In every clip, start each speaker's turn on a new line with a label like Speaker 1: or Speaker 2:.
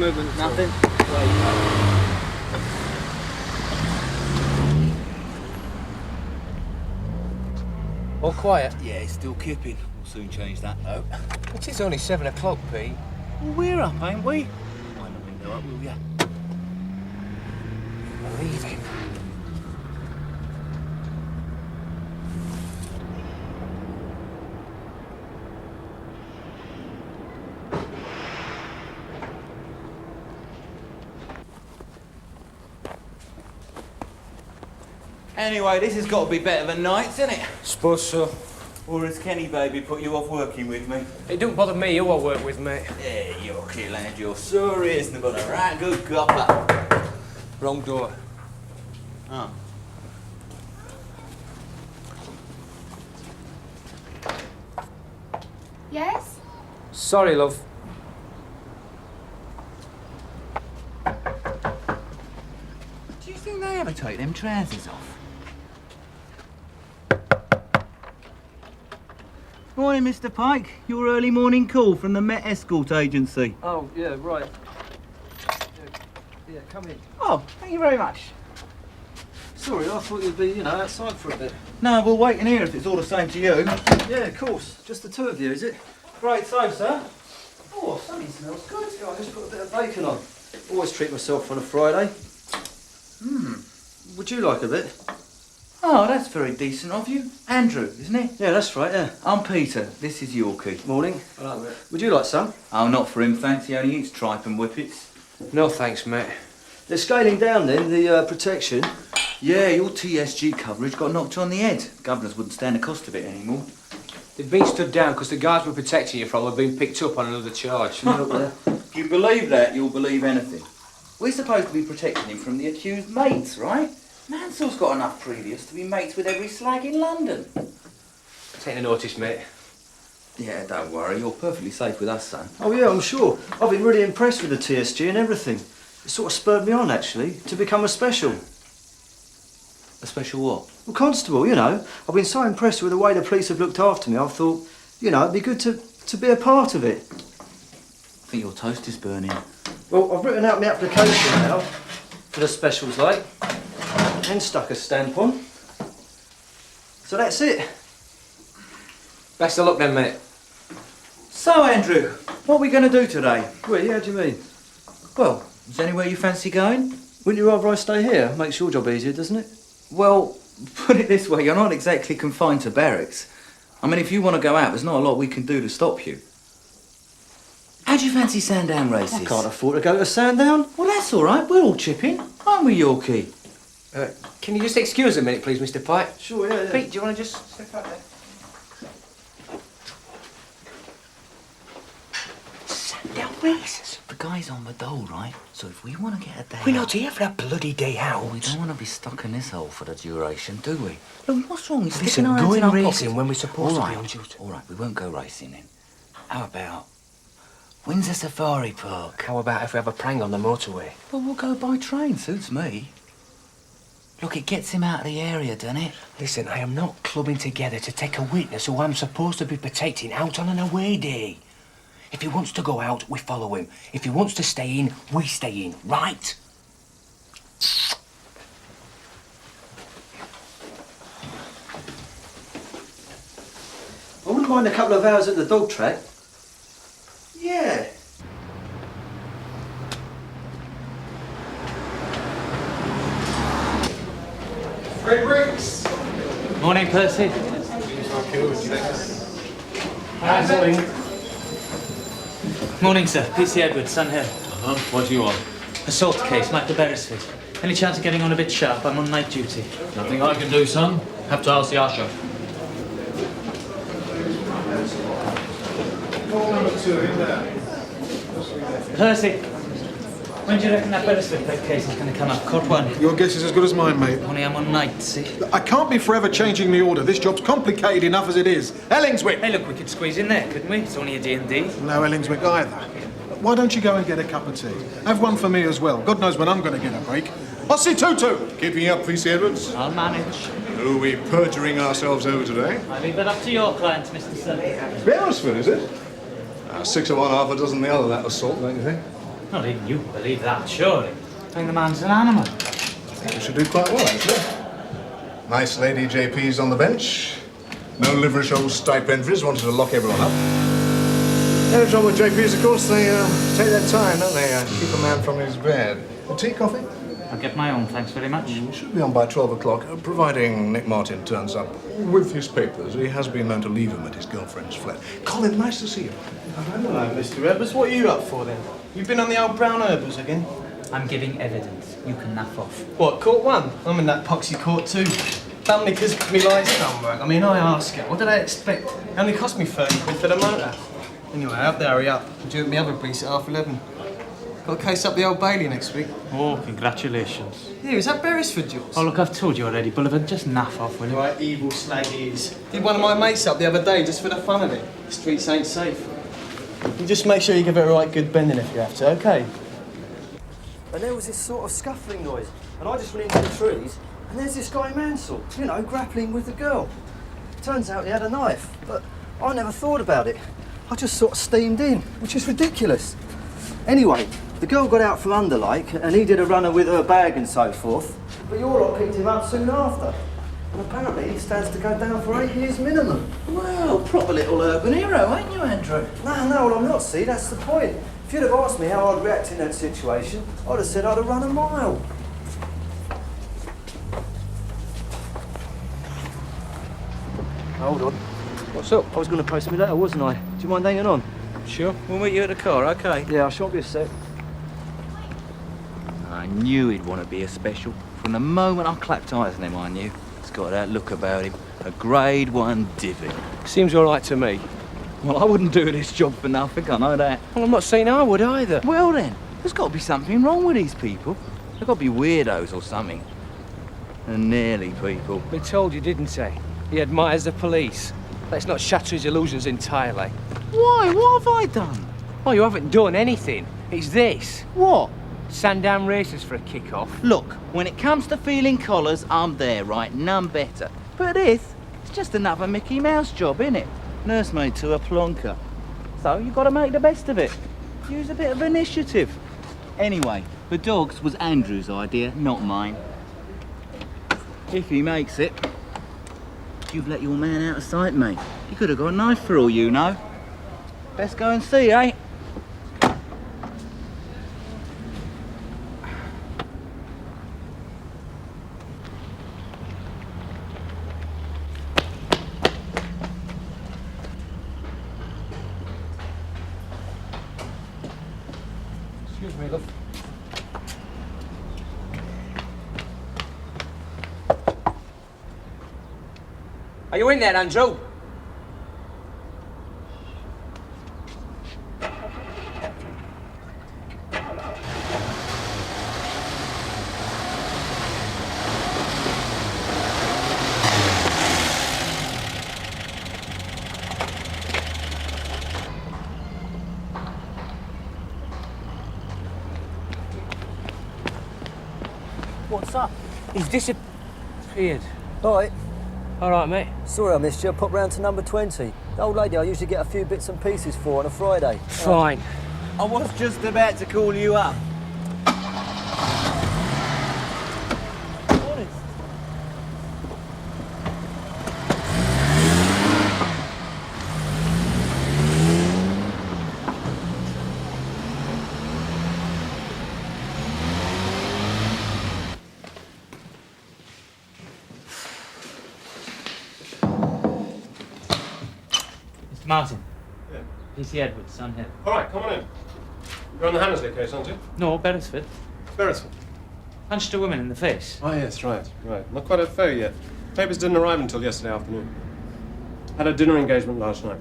Speaker 1: movement at all?
Speaker 2: Nothing?
Speaker 3: All quiet?
Speaker 2: Yeah, it's still kipping. We'll soon change that, though.
Speaker 3: It is only 7 o'clock, Pete.
Speaker 2: Well, we're up, ain't we? Wind the window up, will ya?
Speaker 3: I'm leaving.
Speaker 2: Anyway, this has got to be better than nights, isn't it?
Speaker 3: Suppose so.
Speaker 2: Or has Kenny baby put you off working with me?
Speaker 3: It don't bother me who I work with, mate.
Speaker 2: Yeah, Yorkie lad, you're so reasonable, a right good copper.
Speaker 3: Wrong door.
Speaker 2: Oh.
Speaker 4: Yes?
Speaker 3: Sorry, love.
Speaker 2: Do you think they ever take them trousers off? Morning, Mr. Pike. Your early morning call from the Met Escort Agency.
Speaker 3: Oh, yeah, right. Yeah, come in.
Speaker 2: Oh, thank you very much.
Speaker 1: Sorry, I thought you'd be, outside for a bit.
Speaker 2: No, we'll wait in here if it's all the same to you.
Speaker 1: Yeah, of course. Just the two of you, is it?
Speaker 2: Great so, sir.
Speaker 1: Oh, something smells good. Yeah, I just put a bit of bacon on. Always treat myself on a Friday. Would you like a bit?
Speaker 2: Oh, that's very decent of you. Andrew, isn't it?
Speaker 1: Yeah, that's right, yeah.
Speaker 2: I'm Peter. This is Yorkie.
Speaker 1: Morning.
Speaker 3: Hello, mate.
Speaker 1: Would you like some?
Speaker 2: Oh, not for him, thanks. He only eats tripe and whippets.
Speaker 3: No thanks, mate.
Speaker 1: They're scaling down then, the protection.
Speaker 2: Yeah, your TSG coverage got knocked on the head. Governors wouldn't stand the cost of it anymore.
Speaker 3: They've been stood down because the guards we're protecting you from have been picked up on another charge.
Speaker 1: Look there.
Speaker 2: If you believe that, you'll believe anything. We're supposed to be protecting him from the accused mates, right? Mansell's got enough previous to be mates with every slag in London.
Speaker 3: Take the notice, mate.
Speaker 2: Yeah, don't worry. You're perfectly safe with us, son.
Speaker 1: Oh yeah, I'm sure. I've been really impressed with the TSG and everything. It sort of spurred me on, actually, to become a special.
Speaker 2: A special what?
Speaker 1: Well, constable, I've been so impressed with the way the police have looked after me, I thought, it'd be good to be a part of it.
Speaker 2: I think your toast is burning.
Speaker 1: Well, I've written out my application now for the specials, like, and stuck a stamp on. So that's it.
Speaker 3: Best of luck then, mate.
Speaker 2: So, Andrew, what are we going to do today?
Speaker 1: Well, yeah, how do you mean?
Speaker 2: Well, is there anywhere you fancy going?
Speaker 1: Wouldn't you rather I stay here? Makes your job easier, doesn't it?
Speaker 2: Well, put it this way, you're not exactly confined to barracks. I mean, if you want to go out, there's not a lot we can do to stop you. How do you fancy Sandown races?
Speaker 1: I can't afford to go to Sandown.
Speaker 2: Well, that's all right. We're all chipping. Aren't we, Yorkie?
Speaker 3: Can you just excuse a minute, please, Mr. Pike?
Speaker 1: Sure, yeah.
Speaker 3: Pete, do you want to just step out there?
Speaker 2: Sandown races? The guy's on the dole, right? So if we want to get a day
Speaker 3: We're
Speaker 2: out...
Speaker 3: not here for a bloody day out.
Speaker 2: We don't want to be stuck in this hole for the duration, do we? Look, what's wrong with
Speaker 3: Listen,
Speaker 2: sticking our hands
Speaker 3: going
Speaker 2: in our
Speaker 3: racing
Speaker 2: pockets?
Speaker 3: when we're supposed
Speaker 2: All
Speaker 3: to be
Speaker 2: right,
Speaker 3: on duty.
Speaker 2: all right, we won't go racing then. How about Windsor Safari Park?
Speaker 3: How about if we have a prank on the motorway?
Speaker 2: Well, we'll go by train, suits me. Look, it gets him out of the area, doesn't it?
Speaker 3: Listen, I am not clubbing together to take a witness who I'm supposed to be protecting out on an away day. If he wants to go out, we follow him. If he wants to stay in, we stay in, right?
Speaker 1: I wouldn't mind a couple of hours at the dog track.
Speaker 2: Yeah.
Speaker 5: Fred Briggs.
Speaker 6: Morning, Percy. Morning, sir. PC Edwards, Sun Hill.
Speaker 5: What do you want?
Speaker 6: Assault case, Michael Beresford. Any chance of getting on a bit sharp? I'm on night duty.
Speaker 5: Nothing I can do, son. Have to ask the usher.
Speaker 6: Percy, when do you reckon that Beresford case is going to come up? Court 1.
Speaker 7: Your guess is as good as mine, mate.
Speaker 6: Only I'm on night, see?
Speaker 7: I can't be forever changing the order. This job's complicated enough as it is. Ellingswick!
Speaker 6: Hey, look, we could squeeze in there, couldn't we? It's only a D&D.
Speaker 7: No Ellingswick either. Why don't you go and get a cup of tea? Have one for me as well. God knows when I'm going to get a break. I'll see Tutu!
Speaker 8: Keeping up, PC Edwards?
Speaker 6: I'll manage.
Speaker 8: Who are we perjuring ourselves over today?
Speaker 6: I leave it up to your client, Mr. Sully.
Speaker 8: Beresford, is it? 6 of one, half a dozen the other, that assault, don't you think?
Speaker 6: Not even you believe that, surely. I think the man's an animal.
Speaker 8: You should do quite well, actually. Nice lady JP's on the bench. No liverish old stipendiaries wanted to lock everyone up. The only trouble with JP's, of course, they take their time, don't they? Keep a man from his bed. Tea, coffee?
Speaker 6: I'll get my own, thanks very much.
Speaker 8: We should be on by 12 o'clock, providing Nick Martin turns up with his papers. He has been known to leave them at his girlfriend's flat. Colin, nice to see you.
Speaker 1: Hello, Mr. Edwards. What are you up for then? You've been on the old brown herbals again?
Speaker 6: I'm giving evidence. You can naff off.
Speaker 1: What, court 1? I'm in that poxy court 2. Done me because me lights don't work. I mean, I ask it. What did I expect? It only cost me 30 quid for the motor. Anyway, I have to hurry up. I'm due at my other briefs at 11:30. Got a case up the Old Bailey next week.
Speaker 6: Oh, congratulations.
Speaker 1: Here, is that Beresford yours?
Speaker 6: Oh, look, I've told you already, Bullivan. Just naff off, will you?
Speaker 1: Right, evil slag he is. Did one of my mates up the other day just for the fun of it. The streets ain't safe. You just make sure you give it a right good bending if you have to, OK? And there was this sort of scuffling noise, and I just went into the trees, and there's this guy Mansell, you know, grappling with the girl. Turns out he had a knife, but I never thought about it. I just sort of steamed in, which is ridiculous. Anyway, the girl got out from under, like, and he did a runner with her bag and so forth, but your lot picked him up soon after. And apparently he stands to go down for 8 years minimum.
Speaker 2: Well, proper little urban hero, ain't you, Andrew?
Speaker 1: No, well, I'm not, see, that's the point. If you'd have asked me how I'd react in that situation, I'd have said I'd have run a mile. Hold on. What's up? I was going to post me letter, wasn't I? Do you mind hanging on?
Speaker 2: Sure. We'll meet you at the car, OK?
Speaker 1: Yeah, I shan't be a sec.
Speaker 2: I knew he'd want to be a special. From the moment I clapped eyes on him, I knew. He's got that look about him. A grade 1 divvy.
Speaker 3: Seems all right to me.
Speaker 2: Well, I wouldn't do this job for nothing, I know that.
Speaker 3: Well, I'm not saying I would either.
Speaker 2: Well then, there's got to be something wrong with these people. They've got to be weirdos or something. And nearly people.
Speaker 3: I told you, didn't I? He admires the police. Let's not shatter his illusions entirely.
Speaker 2: Why? What have I done?
Speaker 3: Oh, you haven't done anything. It's this.
Speaker 2: What?
Speaker 3: Sandown races for a kick-off.
Speaker 2: Look, when it comes to feeling collars, I'm there, right? None better. But this, it's just another Mickey Mouse job, innit? Nursemaid to a plonker. So you've got to make the best of it. Use a bit of initiative. Anyway, the dogs was Andrew's idea, not mine. If he makes it, you've let your man out of sight, mate. He could have got a knife for all you know. Best go and see, eh?
Speaker 3: Excuse me, love. Are you in there, Andrew?
Speaker 1: What's up?
Speaker 3: He's disappeared.
Speaker 1: All
Speaker 3: All right, mate.
Speaker 1: Sorry I missed you. Pop round to number 20. The old lady I usually get a few bits and pieces for on a Friday.
Speaker 3: Fine.
Speaker 2: I was just about to call you up.
Speaker 6: Martin.
Speaker 5: Yeah.
Speaker 6: PC Edwards, Sun Hill.
Speaker 5: All right, come on in. You're on the Hammersley case, aren't you?
Speaker 6: No, Beresford.
Speaker 5: Beresford.
Speaker 6: Punched a woman in the face.
Speaker 5: Oh, yes, right. Not quite a fair yet. Papers didn't arrive until yesterday afternoon. Had a dinner engagement last night.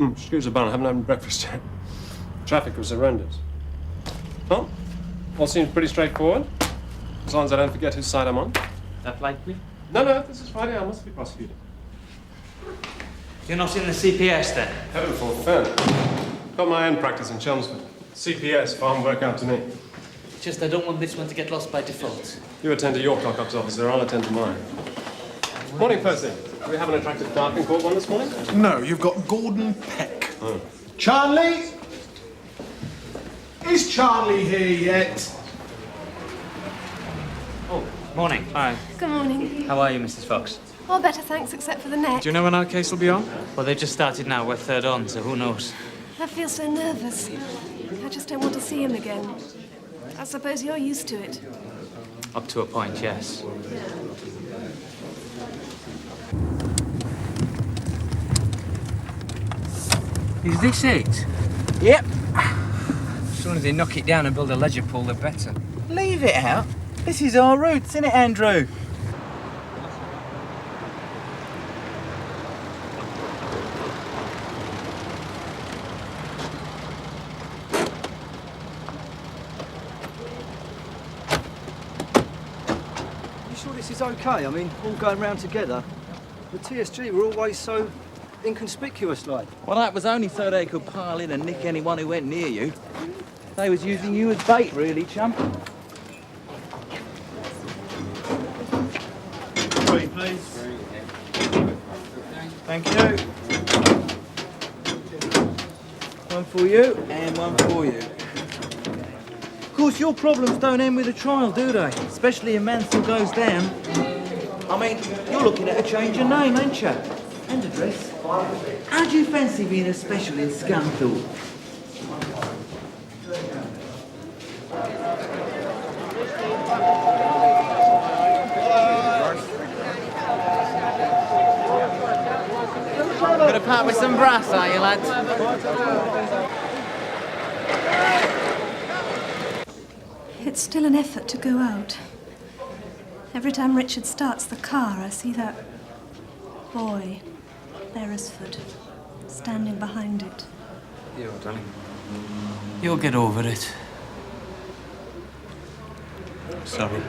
Speaker 5: Excuse the bun, I haven't had breakfast yet. Traffic was horrendous. Well, all seems pretty straightforward. As long as I don't forget whose side I'm on.
Speaker 6: That likely?
Speaker 5: No, this is Friday. I must be prosecuted.
Speaker 6: You're not in the CPS then?
Speaker 5: Heaven forfend. Got my own practice in Chelmsford. CPS, farm work out to me.
Speaker 6: Just I don't want this one to get lost by default.
Speaker 5: You attend to your cock-ups, officer. I'll attend to mine. Morning, Percy. Do we have an attractive clerk in court one this morning?
Speaker 7: No, you've got Gordon Peck.
Speaker 5: Oh.
Speaker 7: Charlie! Is Charlie here yet?
Speaker 6: Oh, morning. Hi.
Speaker 4: Good morning.
Speaker 6: How are you, Mrs. Fox?
Speaker 4: All better, thanks, except for the neck.
Speaker 5: Do you know when our case will be on?
Speaker 6: Well, they've just started now. We're third on, so who knows?
Speaker 4: I feel so nervous. I just don't want to see him again. I suppose you're used to it.
Speaker 6: Up to a point, yes.
Speaker 3: Is this it?
Speaker 2: Yep.
Speaker 3: As soon as they knock it down and build a ledger pool, the better.
Speaker 2: Leave it out. This is our roots, isn't it, Andrew?
Speaker 1: You sure this is okay? I mean, all going round together. The TSG were always so inconspicuous like.
Speaker 2: Well, that was only so they could pile in and nick anyone who went near you. They was using you as bait, really, chump.
Speaker 5: Three, please.
Speaker 2: Thank you. One for you and one for you. Of course, your problems don't end with a trial, do they? Especially if Mansell goes down. I mean, you're looking at a change of name, ain't you? And address. How do you fancy being a special in Scunthorpe? Gonna part with some brass, are you, lads?
Speaker 4: It's still an effort to go out. Every time Richard starts the car, I see that boy, Beresford, standing behind it.
Speaker 3: Yeah, darling. You'll get over it. Sorry.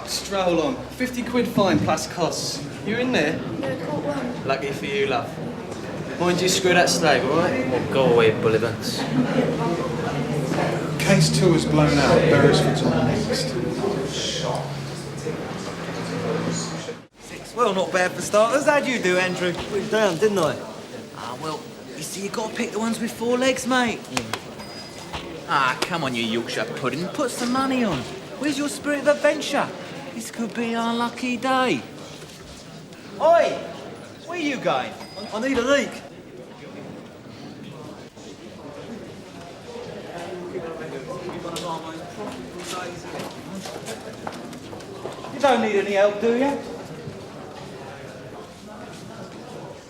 Speaker 1: Stroll on. 50 quid fine plus costs. You in there?
Speaker 4: No, court one.
Speaker 1: Lucky for you, love. Mind you screw that slave, all right?
Speaker 6: Well, go away, Bullivants.
Speaker 7: Case 2 is blown out. Beresford's on the next.
Speaker 2: Well, not bad for starters. How'd you do, Andrew?
Speaker 1: Went down, didn't I?
Speaker 2: Ah, well, you see, you gotta pick the ones with 4 legs, mate. Ah, come on, you Yorkshire pudding. Put some money on. Where's your spirit of adventure? This could be our lucky day. Oi! Where you going?
Speaker 1: I need a leak.
Speaker 2: You don't need any help, do you?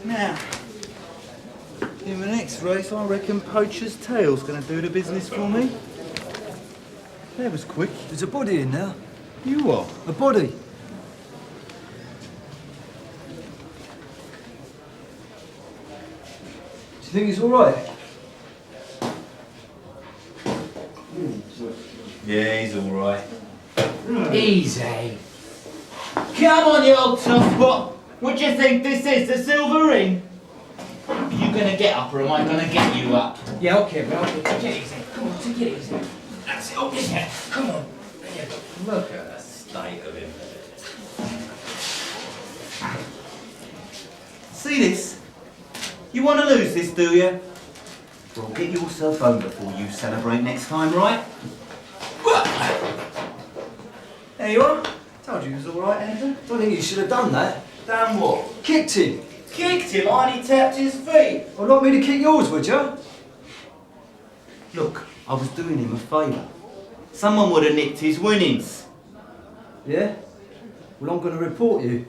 Speaker 2: Now, in the next race, I reckon Poacher's Tail's going to do the business for me. That was quick.
Speaker 1: There's a body in there.
Speaker 2: You what?
Speaker 1: A body. Do you think he's all right?
Speaker 2: Yeah, he's all right.
Speaker 3: Easy.
Speaker 2: Come on, you old tough pot. What do you think this is, the silver ring? Are you going to get up or am I going to get you up?
Speaker 3: Yeah, okay, but okay. Take it easy. Come on, take it easy. That's it. Oh, yeah. Come on. There you go. Look at the state of him.
Speaker 2: See this? You want to lose this, do you? Well, get yourself home before you celebrate next time, right? There you are. Told you he was all right, Andrew.
Speaker 1: Don't think you should have done that.
Speaker 2: Damn what?
Speaker 1: Kicked him.
Speaker 2: Kicked him, I only tapped his feet.
Speaker 1: I'd like me to kick yours, would you?
Speaker 2: Look, I was doing him a favour. Someone would have nicked his winnings.
Speaker 1: Yeah? Well, I'm going to report you.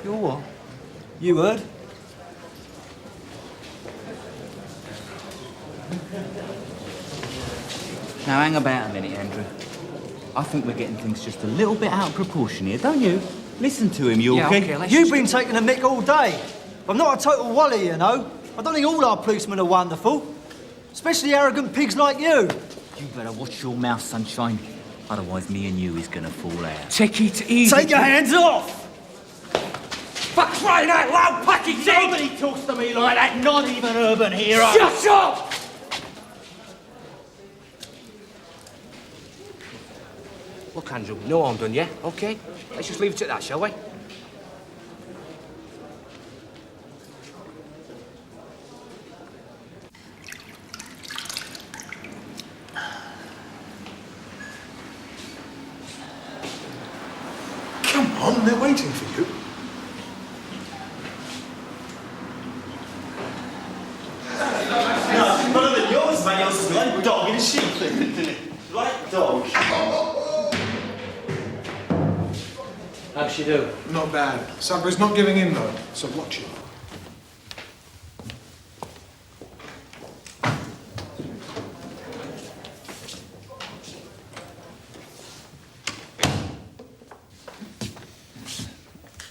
Speaker 2: You're what?
Speaker 1: You heard?
Speaker 2: Now hang about a minute, Andrew. I think we're getting things just a little bit out of proportion here, don't you? Listen to him, Yorkie.
Speaker 3: Yeah, okay, let's
Speaker 1: You've
Speaker 3: just
Speaker 1: been taking a mick all day. I'm not a total wally, you know. I don't think all our policemen are wonderful. Especially arrogant pigs like you.
Speaker 2: You better watch your mouth, sunshine. Otherwise, me and you is gonna fall out.
Speaker 3: Take it easy.
Speaker 1: Take your hands off!
Speaker 3: For crying out loud, package
Speaker 2: Nobody talks to me like that, not even urban heroes.
Speaker 3: Shut up! Look, Andrew, no harm done, yeah? OK? Let's just leave it at that, shall we?
Speaker 7: Come on, they're waiting for you.
Speaker 9: Better than yours, man. Yours is like dog in a sheep thing, isn't it? Like dog.
Speaker 6: How's she do?
Speaker 7: Not bad. Sabra's not giving in, though, so watch it.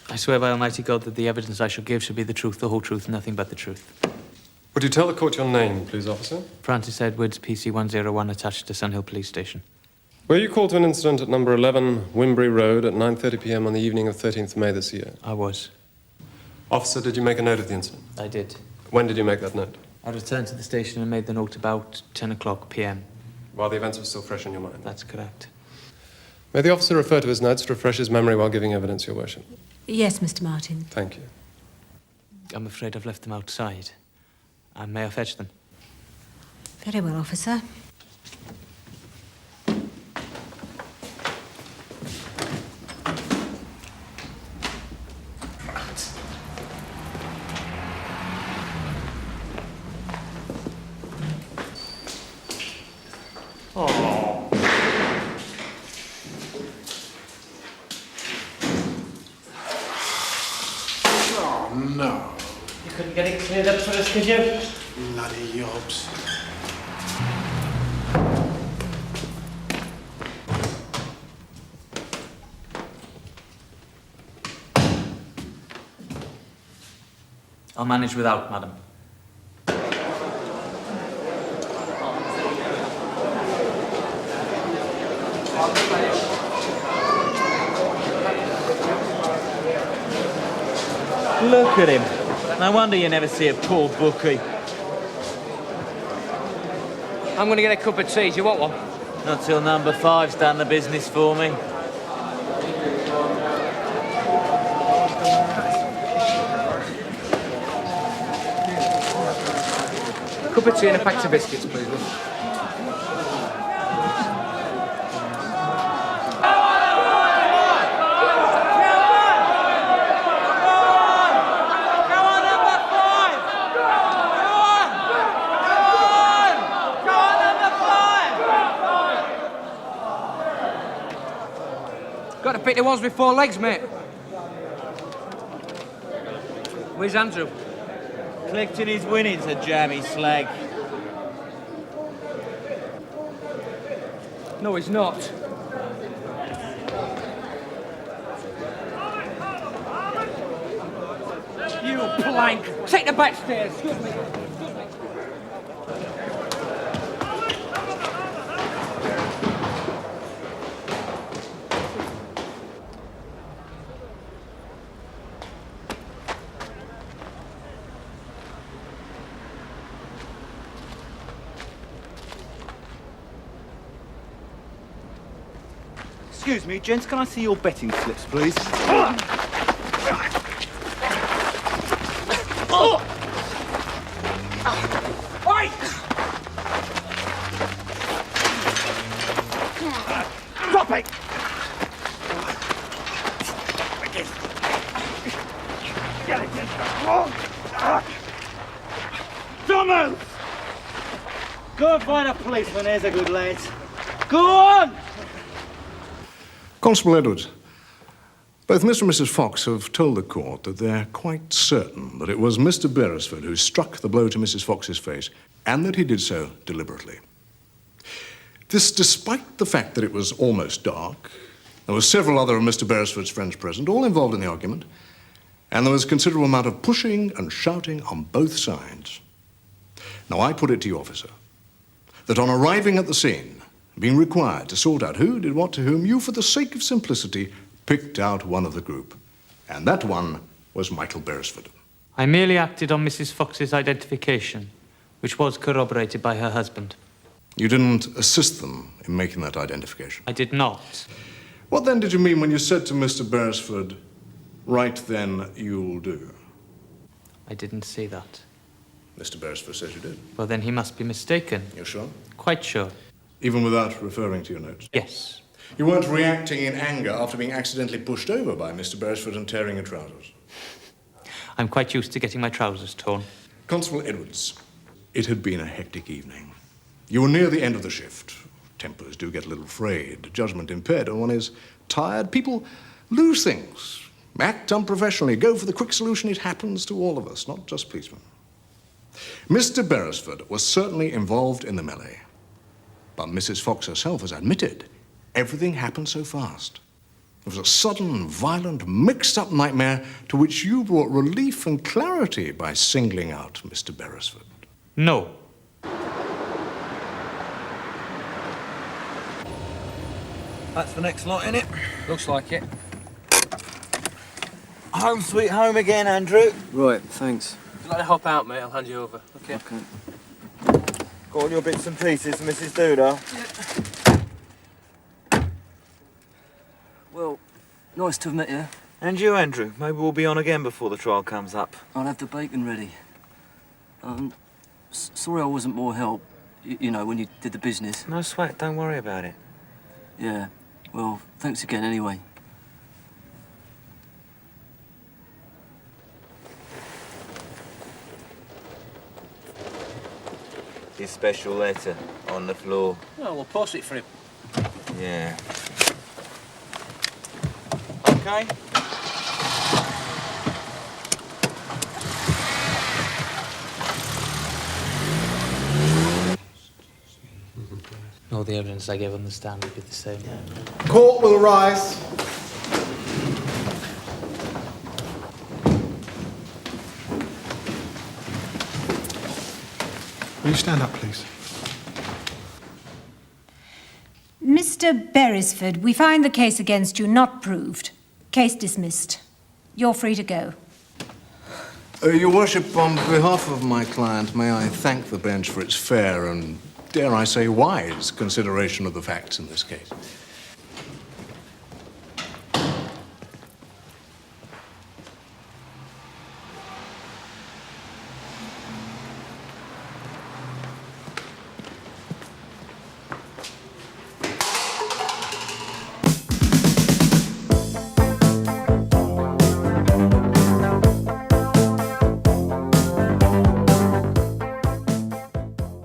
Speaker 6: I swear by Almighty God that the evidence I shall give shall be the truth, the whole truth, nothing but the truth.
Speaker 5: Would you tell the court your name, please, officer?
Speaker 6: Francis Edwards, PC 101, attached to Sunhill Police Station.
Speaker 5: Were you called to an incident at number 11 Wimbury Road at 9:30 p.m. on the evening of 13th May this year?
Speaker 6: I was.
Speaker 5: Officer, did you make a note of the incident?
Speaker 6: I did.
Speaker 5: When did you make that note?
Speaker 6: I returned to the station and made the note about 10 o'clock p.m.
Speaker 5: While the events were still fresh in your mind?
Speaker 6: That's correct.
Speaker 5: May the officer refer to his notes to refresh his memory while giving evidence, Your Worship?
Speaker 10: Yes, Mr. Martin.
Speaker 5: Thank you.
Speaker 6: I'm afraid I've left them outside. And may I fetch them?
Speaker 10: Very well, officer.
Speaker 7: Oh, no.
Speaker 6: You couldn't get it cleared up for us, could you?
Speaker 7: Bloody yobs.
Speaker 6: I'll manage without, madam. Look at him. No wonder you never see a poor bookie.
Speaker 3: I'm going to get a cup of tea. Do you want one?
Speaker 6: Not till number 5's done the business for me.
Speaker 3: Cup of tea and a packet of biscuits, please. Got to pick the ones with 4 legs, mate. Where's Andrew?
Speaker 2: Collecting his winnings, a jammy slag.
Speaker 3: No, he's not. You plank! Take the back stairs! Excuse me.
Speaker 2: Excuse me, gents, can I see your betting slips, please?
Speaker 3: Oi! Drop it!
Speaker 2: Don't move! Go and find a policeman, there's a good lad. Go on!
Speaker 8: Constable Edwards, both Mr. and Mrs. Fox have told the court that they're quite certain that it was Mr. Beresford who struck the blow to Mrs. Fox's face, and that he did so deliberately. This despite the fact that it was almost dark, there were several other of Mr. Beresford's friends present, all involved in the argument, and there was a considerable amount of pushing and shouting on both sides. Now, I put it to you, officer, that on arriving at the scene, being required to sort out who did what to whom, you, for the sake of simplicity, picked out one of the group. And that one was Michael Beresford.
Speaker 6: I merely acted on Mrs. Fox's identification, which was corroborated by her husband.
Speaker 8: You didn't assist them in making that identification?
Speaker 6: I did not.
Speaker 8: What then did you mean when you said to Mr. Beresford, right then you'll do?
Speaker 11: I didn't say that.
Speaker 8: Mr. Beresford says you did.
Speaker 11: Well, then he must be mistaken.
Speaker 8: You're sure?
Speaker 11: Quite sure.
Speaker 8: Even without referring to your notes?
Speaker 11: Yes.
Speaker 8: You weren't reacting in anger after being accidentally pushed over by Mr. Beresford and tearing your trousers?
Speaker 11: I'm quite used to getting my trousers torn.
Speaker 8: Constable Edwards, it had been a hectic evening. You were near the end of the shift. Tempers do get a little frayed, judgment impaired, and one is tired. People lose things, act unprofessionally, go for the quick solution. It happens to all of us, not just policemen. Mr. Beresford was certainly involved in the melee, but Mrs. Fox herself has admitted everything happened so fast. It was a sudden, violent, mixed-up nightmare to which you brought relief and clarity by singling out Mr. Beresford.
Speaker 11: No.
Speaker 2: That's the next lot, innit?
Speaker 1: Looks like it.
Speaker 2: Home sweet home again, Andrew.
Speaker 1: Right, thanks. If you'd like to hop out, mate, I'll hand you over. Okay.
Speaker 2: Got all your bits and pieces for Mrs. Doodah.
Speaker 12: Well, nice to have met you.
Speaker 2: And you, Andrew. Maybe we'll be on again before the trial comes up.
Speaker 12: I'll have the bacon ready. Sorry I wasn't more help, you know, when you did the business.
Speaker 2: No sweat, don't worry about it.
Speaker 12: Yeah, well, thanks again anyway.
Speaker 2: His special letter on the floor.
Speaker 1: Oh, we'll post it for him.
Speaker 2: Yeah. Okay.
Speaker 11: All the evidence I gave on the stand would be the same.
Speaker 7: Court will rise. Will you stand up, please?
Speaker 10: Mr. Beresford, we find the case against you not proved. Case dismissed. You're free to go.
Speaker 8: Your Worship, on behalf of my client, may I thank the bench for its fair and, dare I say, wise consideration of the facts in this case.